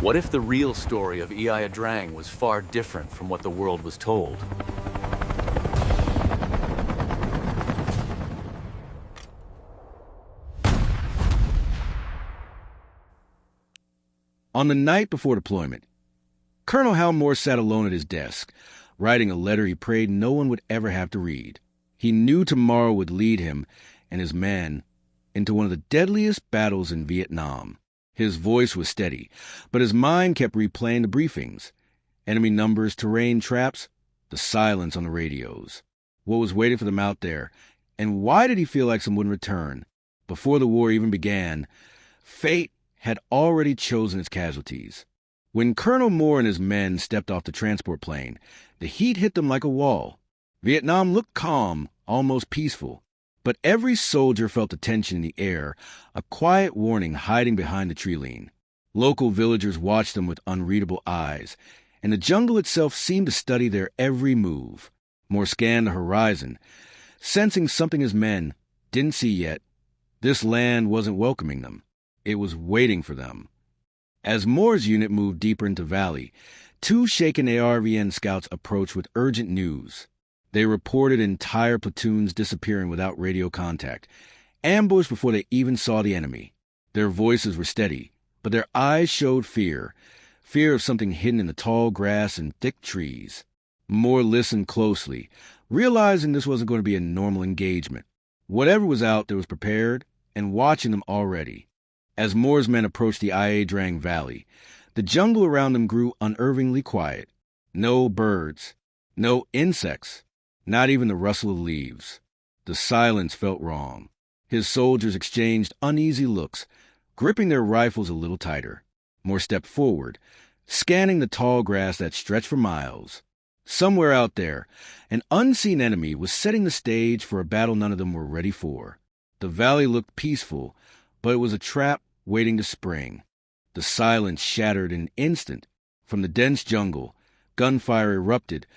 What if the real story of Ia Drang was far different from what the world was told? On the night before deployment, Colonel Hal Moore sat alone at his desk, writing a letter he prayed no one would ever have to read. He knew tomorrow would lead him and his men into one of the deadliest battles in Vietnam. His voice was steady, but his mind kept replaying the briefings. Enemy numbers, terrain traps, the silence on the radios. What was waiting for them out there, and why did he feel like someone would return? Before the war even began, fate had already chosen its casualties. When Colonel Moore and his men stepped off the transport plane, the heat hit them like a wall. Vietnam looked calm, almost peaceful. But every soldier felt the tension in the air, a quiet warning hiding behind the tree line. Local villagers watched them with unreadable eyes, and the jungle itself seemed to study their every move. Moore scanned the horizon, sensing something his men didn't see yet. This land wasn't welcoming them. It was waiting for them. As Moore's unit moved deeper into the valley, two shaken ARVN scouts approached with urgent news. They reported entire platoons disappearing without radio contact, ambushed before they even saw the enemy. Their voices were steady, but their eyes showed fear of something hidden in the tall grass and thick trees. Moore listened closely, realizing this wasn't going to be a normal engagement. Whatever was out there was prepared and watching them already. As Moore's men approached the Ia Drang Valley, the jungle around them grew unnervingly quiet. No birds, no insects, not even the rustle of leaves. The silence felt wrong. His soldiers exchanged uneasy looks, gripping their rifles a little tighter. Moore stepped forward, scanning the tall grass that stretched for miles. Somewhere out there, an unseen enemy was setting the stage for a battle none of them were ready for. The valley looked peaceful, but it was a trap waiting to spring. The silence shattered in an instant. From the dense jungle, gunfire erupted,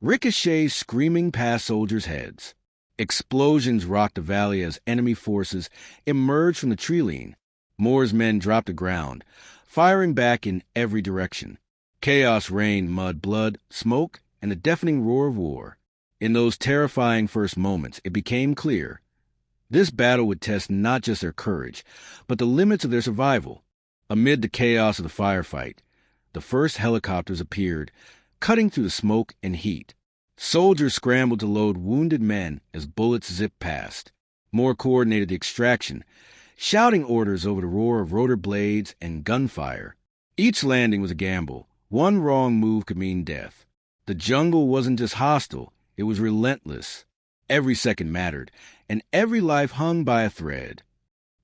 ricochets screaming past soldiers' heads. Explosions rocked the valley as enemy forces emerged from the tree line. Moore's men dropped to ground, firing back in every direction. Chaos reigned, mud, blood, smoke, and the deafening roar of war. In those terrifying first moments, it became clear this battle would test not just their courage, but the limits of their survival. Amid the chaos of the firefight, the first helicopters appeared, cutting through the smoke and heat. Soldiers scrambled to load wounded men as bullets zipped past. Moore coordinated the extraction, shouting orders over the roar of rotor blades and gunfire. Each landing was a gamble. One wrong move could mean death. The jungle wasn't just hostile, it was relentless. Every second mattered, and every life hung by a thread.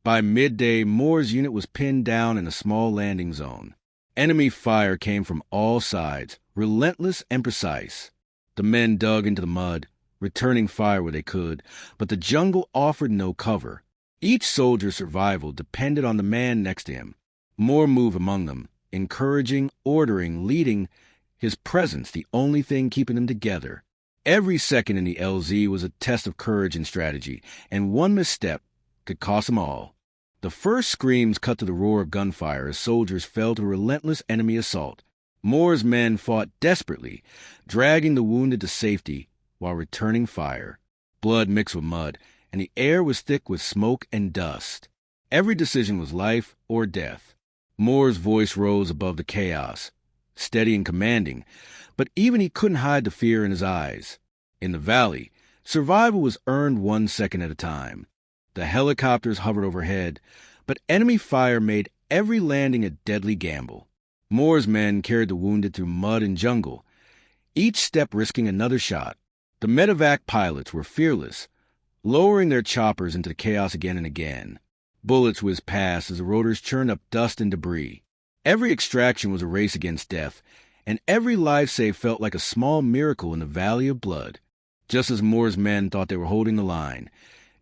By midday, Moore's unit was pinned down in a small landing zone. Enemy fire came from all sides, relentless and precise. The men dug into the mud, returning fire where they could, but the jungle offered no cover. Each soldier's survival depended on the man next to him. Moore moved among them, encouraging, ordering, leading, his presence the only thing keeping them together. Every second in the LZ was a test of courage and strategy, and one misstep could cost them all. The first screams cut to the roar of gunfire as soldiers fell to relentless enemy assault. Moore's men fought desperately, dragging the wounded to safety while returning fire. Blood mixed with mud, and the air was thick with smoke and dust. Every decision was life or death. Moore's voice rose above the chaos, steady and commanding, but even he couldn't hide the fear in his eyes. In the valley, survival was earned 1 second at a time. The helicopters hovered overhead, but enemy fire made every landing a deadly gamble. Moore's men carried the wounded through mud and jungle, each step risking another shot. The medevac pilots were fearless, lowering their choppers into the chaos again and again. Bullets whizzed past as the rotors churned up dust and debris. Every extraction was a race against death, and every life save felt like a small miracle in the valley of blood. Just as Moore's men thought they were holding the line,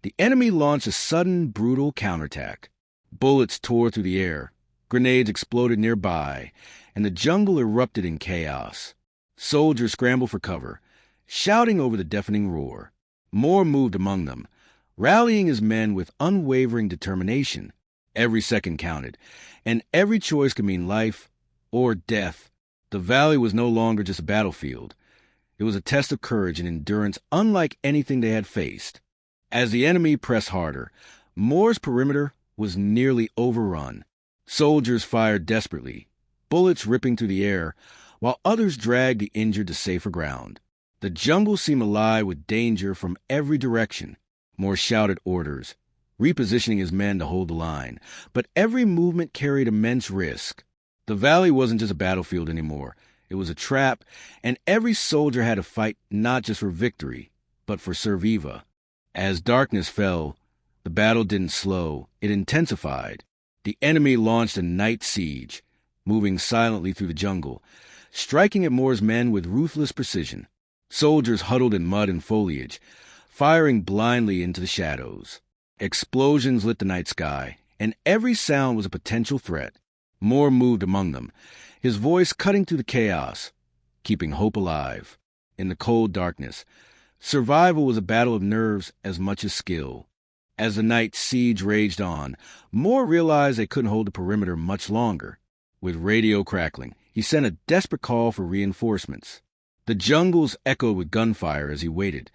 the enemy launched a sudden, brutal counterattack. Bullets tore through the air, grenades exploded nearby, and the jungle erupted in chaos. Soldiers scrambled for cover, shouting over the deafening roar. Moore moved among them, rallying his men with unwavering determination. Every second counted, and every choice could mean life or death. The valley was no longer just a battlefield. It was a test of courage and endurance unlike anything they had faced. As the enemy pressed harder, Moore's perimeter was nearly overrun. Soldiers fired desperately, bullets ripping through the air, while others dragged the injured to safer ground. The jungle seemed alive with danger from every direction. Moore shouted orders, repositioning his men to hold the line, but every movement carried immense risk. The valley wasn't just a battlefield anymore. It was a trap, and every soldier had to fight not just for victory, but for survival. As darkness fell, the battle didn't slow, it intensified. The enemy launched a night siege, moving silently through the jungle, striking at Moore's men with ruthless precision. Soldiers huddled in mud and foliage, firing blindly into the shadows. Explosions lit the night sky, and every sound was a potential threat. Moore moved among them, his voice cutting through the chaos, keeping hope alive. In the cold darkness, survival was a battle of nerves as much as skill. As the night siege raged on, Moore realized they couldn't hold the perimeter much longer. With radio crackling, he sent a desperate call for reinforcements. The jungles echoed with gunfire as he waited,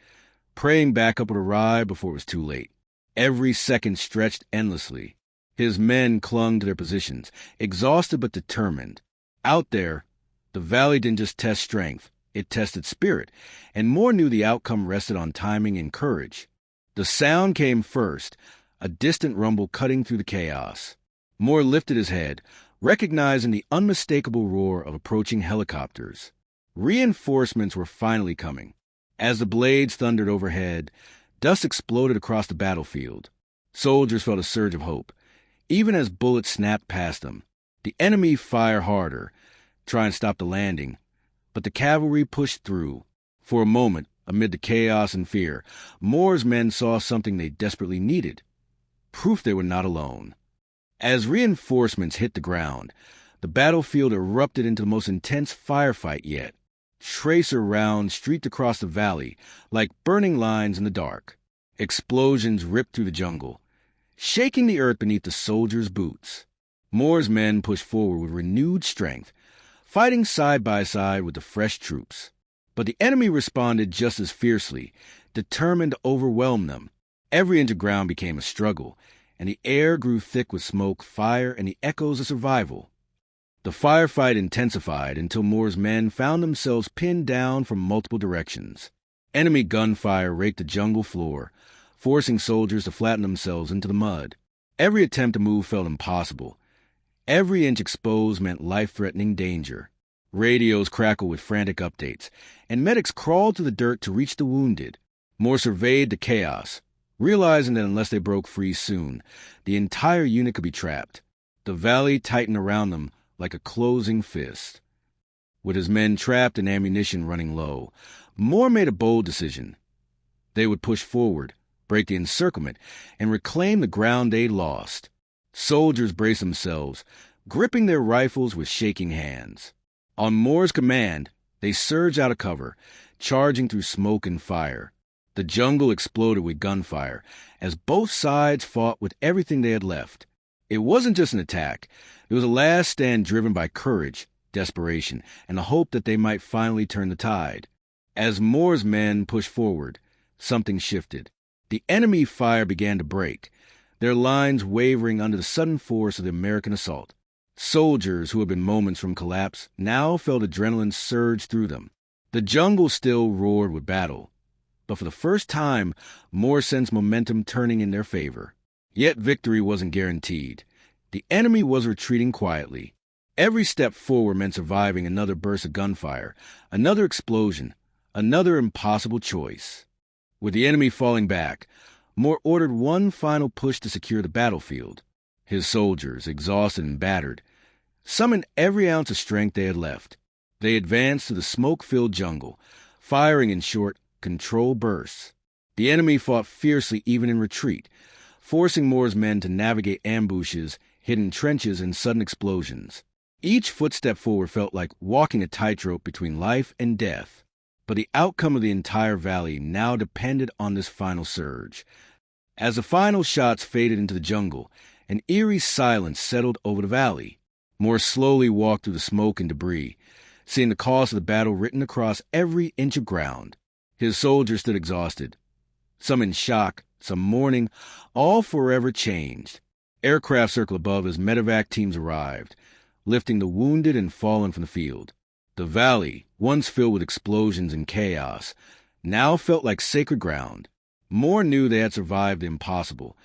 praying backup would arrive before it was too late. Every second stretched endlessly. His men clung to their positions, exhausted but determined. Out there, the valley didn't just test strength, it tested spirit, and Moore knew the outcome rested on timing and courage. The sound came first, a distant rumble cutting through the chaos. Moore lifted his head, recognizing the unmistakable roar of approaching helicopters. Reinforcements were finally coming. As the blades thundered overhead, dust exploded across the battlefield. Soldiers felt a surge of hope, even as bullets snapped past them. The enemy fired harder, trying to stop the landing, but the cavalry pushed through. For a moment, amid the chaos and fear, Moore's men saw something they desperately needed: proof they were not alone. As reinforcements hit the ground, the battlefield erupted into the most intense firefight yet. Tracer rounds streaked across the valley like burning lines in the dark. Explosions ripped through the jungle, shaking the earth beneath the soldiers' boots. Moore's men pushed forward with renewed strength, fighting side by side with the fresh troops. But the enemy responded just as fiercely, determined to overwhelm them. Every inch of ground became a struggle, and the air grew thick with smoke, fire, and the echoes of survival. The firefight intensified until Moore's men found themselves pinned down from multiple directions. Enemy gunfire raked the jungle floor, forcing soldiers to flatten themselves into the mud. Every attempt to move felt impossible. Every inch exposed meant life-threatening danger. Radios crackled with frantic updates, and medics crawled through the dirt to reach the wounded. Moore surveyed the chaos, realizing that unless they broke free soon, the entire unit could be trapped. The valley tightened around them like a closing fist. With his men trapped and ammunition running low, Moore made a bold decision. They would push forward, break the encirclement, and reclaim the ground they'd lost. Soldiers braced themselves, gripping their rifles with shaking hands. On Moore's command, they surged out of cover, charging through smoke and fire. The jungle exploded with gunfire as both sides fought with everything they had left. It wasn't just an attack. It was a last stand driven by courage, desperation, and the hope that they might finally turn the tide. As Moore's men pushed forward, something shifted. The enemy fire began to break, their lines wavering under the sudden force of the American assault. Soldiers who had been moments from collapse now felt adrenaline surge through them. The jungle still roared with battle, but for the first time, Moore sensed momentum turning in their favor. Yet victory wasn't guaranteed. The enemy was retreating quietly. Every step forward meant surviving another burst of gunfire, another explosion, another impossible choice. With the enemy falling back, Moore ordered one final push to secure the battlefield. His soldiers, exhausted and battered, summoned every ounce of strength they had left. They advanced through the smoke-filled jungle, firing in short, controlled bursts. The enemy fought fiercely even in retreat, forcing Moore's men to navigate ambushes, hidden trenches, and sudden explosions. Each footstep forward felt like walking a tightrope between life and death. But the outcome of the entire valley now depended on this final surge. As the final shots faded into the jungle, an eerie silence settled over the valley. Moore slowly walked through the smoke and debris, seeing the cost of the battle written across every inch of ground. His soldiers stood exhausted, some in shock, some mourning, all forever changed. Aircraft circled above as medevac teams arrived, lifting the wounded and fallen from the field. The valley, once filled with explosions and chaos, now felt like sacred ground. Moore knew they had survived the impossible,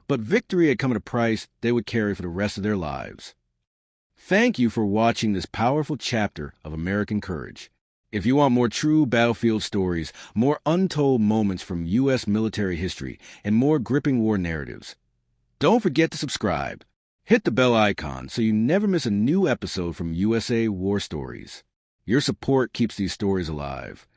but victory had come at a price they would carry for the rest of their lives. Thank you for watching this powerful chapter of American courage. If you want more true battlefield stories, more untold moments from U.S. military history, and more gripping war narratives, don't forget to subscribe. Hit the bell icon so you never miss a new episode from USA War Stories. Your support keeps these stories alive.